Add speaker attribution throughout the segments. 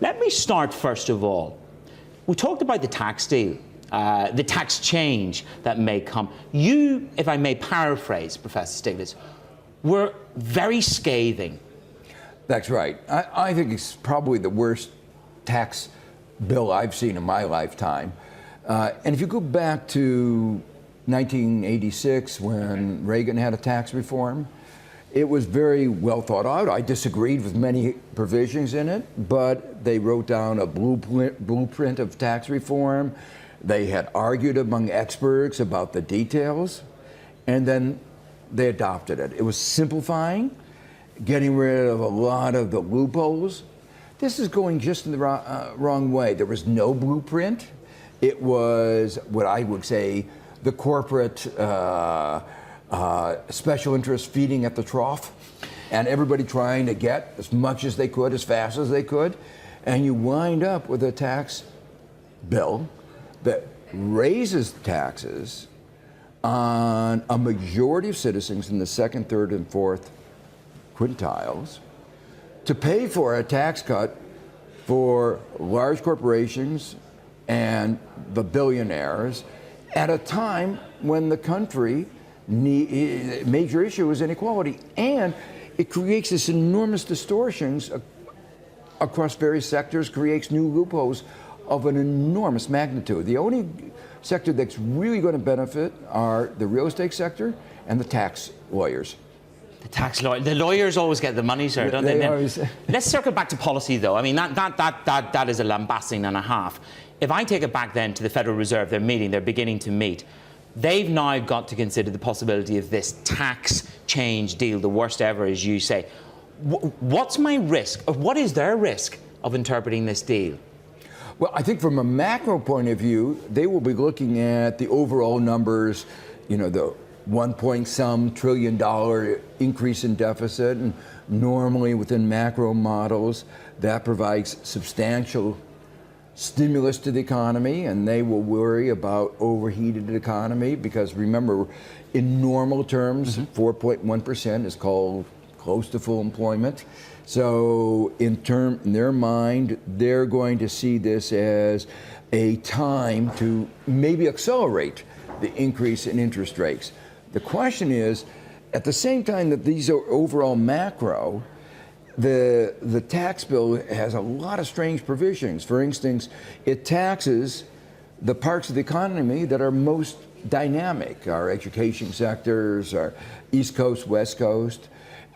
Speaker 1: Let me start first of all. We talked about the tax deal, the tax change that may come. You, if I may paraphrase, Professor Stiglitz, were very scathing.
Speaker 2: That's right. I think it's probably the worst tax bill I've seen in my lifetime. And if you go back to 1986, when Reagan had a tax reform, it was very well thought out. I disagreed with many provisions in it, but they wrote down a blueprint of tax reform. They had argued among experts about the details, and then they adopted it. It was simplifying, getting rid of a lot of the loopholes. This is going just in the wrong way. There was no blueprint. It was what I would say the corporate special interest feeding at the trough, and everybody trying to get as much as they could, as fast as they could, and you wind up with a tax bill that raises taxes on a majority of citizens in the second, third, and fourth quintiles to pay for a tax cut for large corporations and the billionaires at a time when the country major issue is inequality, and it creates this enormous distortions across various sectors, creates new loopholes of an enormous magnitude. The only sector that's really going to benefit are the real estate sector and the tax lawyers.
Speaker 1: The lawyers always get the money, sir, don't they? Always. Let's circle back to policy, though. I mean, that is a lambasting and a half. If I take it back then to the Federal Reserve, they're beginning to meet. They've now got to consider the possibility of this tax change deal, the worst ever, as you say. What's my risk, or what is their risk of interpreting this deal?
Speaker 2: Well, I think from a macro point of view, they will be looking at the overall numbers, you know, the $1.some trillion increase in deficit, and normally within macro models, that provides substantial stimulus to the economy, and they will worry about overheated economy because, remember, in normal terms, 4.1% is called close to full employment. So in their mind, they're going to see this as a time to maybe accelerate the increase in interest rates. The question is, at the same time that these are overall macro, the tax bill has a lot of strange provisions. For instance, it taxes the parts of the economy that are most dynamic, our education sectors, our East Coast, West Coast.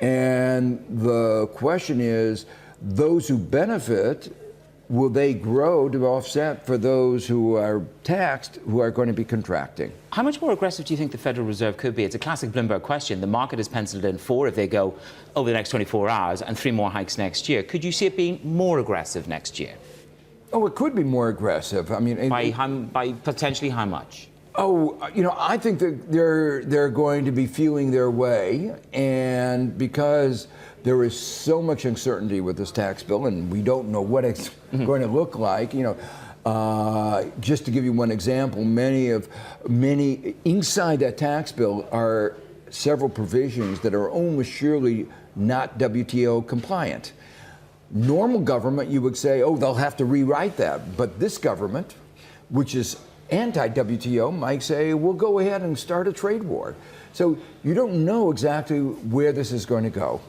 Speaker 2: And the question is, those who benefit, will they grow to offset for those who are taxed, who are going to be contracting?
Speaker 1: How much more aggressive do you think the Federal Reserve could be? It's a classic Bloomberg question. The market has penciled in 4 if they go over the next 24 hours and 3 more hikes next year. Could you see it being more aggressive next year?
Speaker 2: Oh, it could be more aggressive. I mean,
Speaker 1: by potentially how much?
Speaker 2: Oh, you know, I think that they're going to be feeling their way, and because there is so much uncertainty with this tax bill, and we don't know what it's going to look like. You know, just to give you one example, many inside that tax bill are several provisions that are almost surely not WTO compliant. Normal government, you would say, oh, they'll have to rewrite that, but this government, which is anti-WTO, might say, we'll go ahead and start a trade war. So you don't know exactly where this is going to go.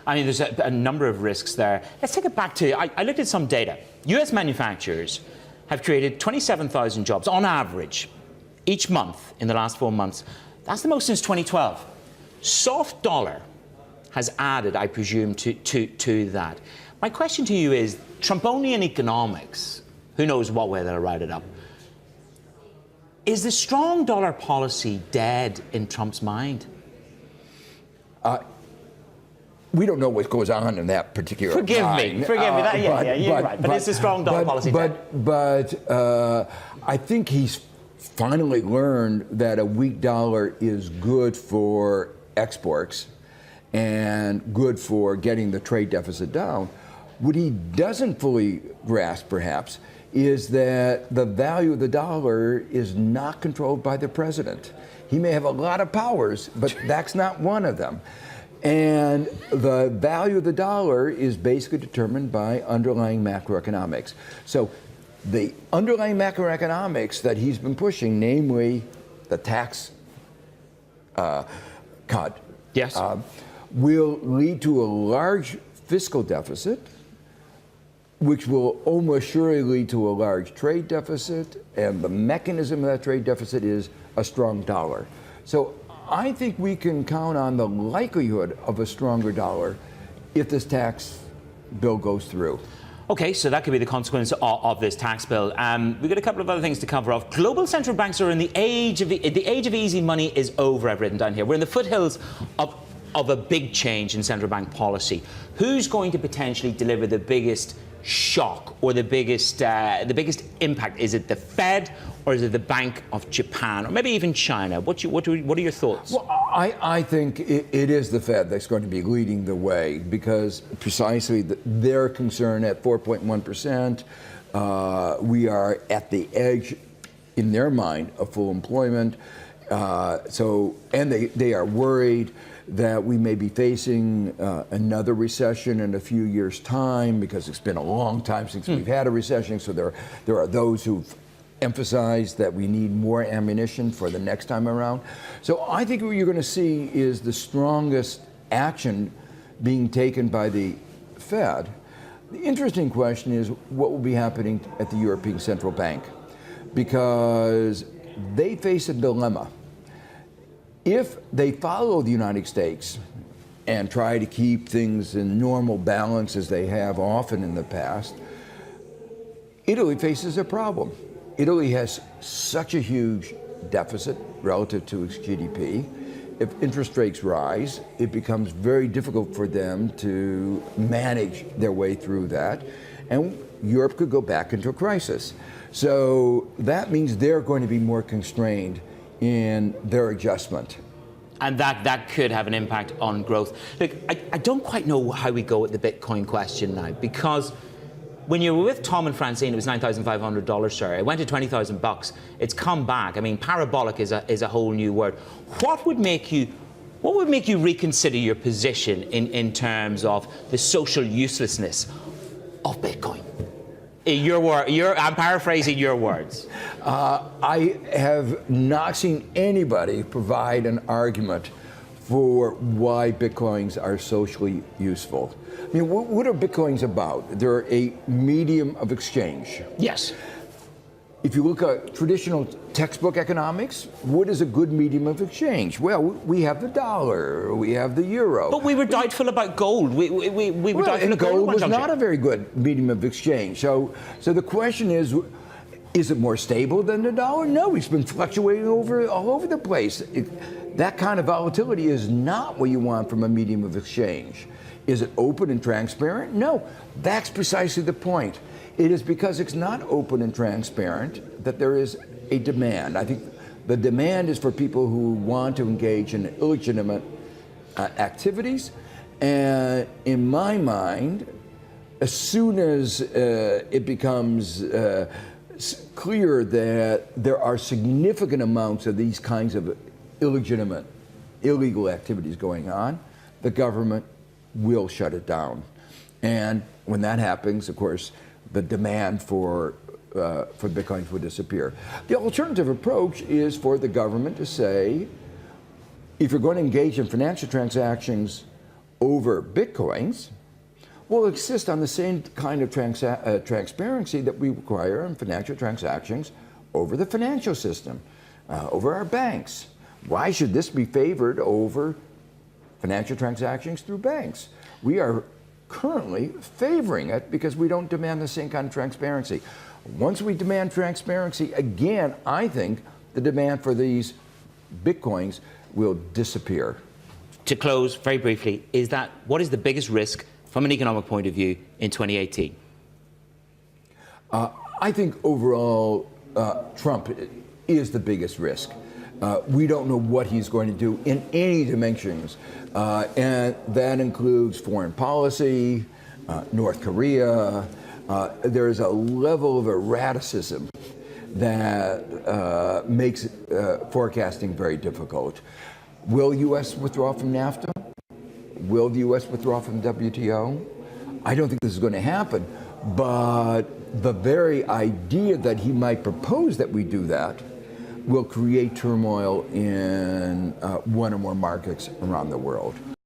Speaker 1: I mean, there's a number of risks there. Let's take it back to, I looked at some data. US manufacturers have created 27,000 jobs on average each month in the last 4 months. That's the most since 2012. Soft dollar has added, I presume, to that. My question to you is, Trumponian economics, who knows what way they'll write it up, is the strong dollar policy dead in Trump's mind?
Speaker 2: We don't know what goes on in that particular
Speaker 1: Forgive me. You're right. But it's a strong dollar policy.
Speaker 2: But I think he's finally learned that a weak dollar is good for exports and good for getting the trade deficit down. What he doesn't fully grasp, perhaps, is that the value of the dollar is not controlled by the president. He may have a lot of powers, but that's not one of them. And the value of the dollar is basically determined by underlying macroeconomics. So the underlying macroeconomics that he's been pushing, namely the tax cut,
Speaker 1: Yes.
Speaker 2: will lead to a large fiscal deficit, which will almost surely lead to a large trade deficit, and the mechanism of that trade deficit is a strong dollar. So I think we can count on the likelihood of a stronger dollar if this tax bill goes through.
Speaker 1: Okay, so that could be the consequence of this tax bill. We've got a couple of other things to cover off. Global central banks are in the age of easy money is over, I've written down here. We're in the foothills of a big change in central bank policy. Who's going to potentially deliver the biggest shock or the biggest impact? Is it the Fed or is it the Bank of Japan or maybe even China? What are your thoughts?
Speaker 2: Well, I think it is the Fed that's going to be leading the way because precisely their concern at 4.1%, we are at the edge in their mind of full employment. And they are worried that we may be facing another recession in a few years' time because it's been a long time since we've had a recession. So there are those who've emphasized that we need more ammunition for the next time around. So I think what you're going to see is the strongest action being taken by the Fed. The interesting question is what will be happening at the European Central Bank, because they face a dilemma. If they follow the United States and try to keep things in normal balance as they have often in the past, Italy faces a problem. Italy has such a huge deficit relative to its GDP. If interest rates rise, it becomes very difficult for them to manage their way through that, and Europe could go back into a crisis. So that means they're going to be more constrained in their adjustment.
Speaker 1: And that could have an impact on growth. Look, I don't quite know how we go with the Bitcoin question now, because when you were with Tom and Francine, it was $9,500, sir. It went to $20,000. It's come back. I mean, parabolic is a whole new word. What would make you reconsider your position in terms of the social uselessness of Bitcoin? I'm paraphrasing your words.
Speaker 2: I have not seen anybody provide an argument for why Bitcoins are socially useful. I mean, what are Bitcoins about? They're a medium of exchange.
Speaker 1: Yes.
Speaker 2: If you look at traditional textbook economics, what is a good medium of exchange? Well, we have the dollar, we have the euro.
Speaker 1: But we were doubtful about gold. We were doubtful of
Speaker 2: gold was not a very good medium of exchange. So the question is it more stable than the dollar? No, it's been fluctuating all over the place. That kind of volatility is not what you want from a medium of exchange. Is it open and transparent? No, that's precisely the point. It is because it's not open and transparent that there is a demand. I think the demand is for people who want to engage in illegitimate activities. And in my mind, as soon as it becomes clear that there are significant amounts of these kinds of illegitimate, illegal activities going on, the government will shut it down. And when that happens, of course, the demand for Bitcoins would disappear. The alternative approach is for the government to say, if you're going to engage in financial transactions over Bitcoins, we'll insist on the same kind of transparency that we require in financial transactions over the financial system, over our banks. Why should this be favored over financial transactions through banks? We are currently favoring it because we don't demand the same kind of transparency. Once we demand transparency, again, I think the demand for these Bitcoins will disappear.
Speaker 1: To close, very briefly, what is the biggest risk from an economic point of view in 2018?
Speaker 2: I think overall, Trump is the biggest risk. We don't know what he's going to do in any dimensions, and that includes foreign policy, North Korea. There's a level of erraticism that makes forecasting very difficult. Will U.S. withdraw from NAFTA? will the U.S. withdraw from the WTO? I don't think this is going to happen, but the very idea that he might propose that we do that will create turmoil in one or more markets around the world.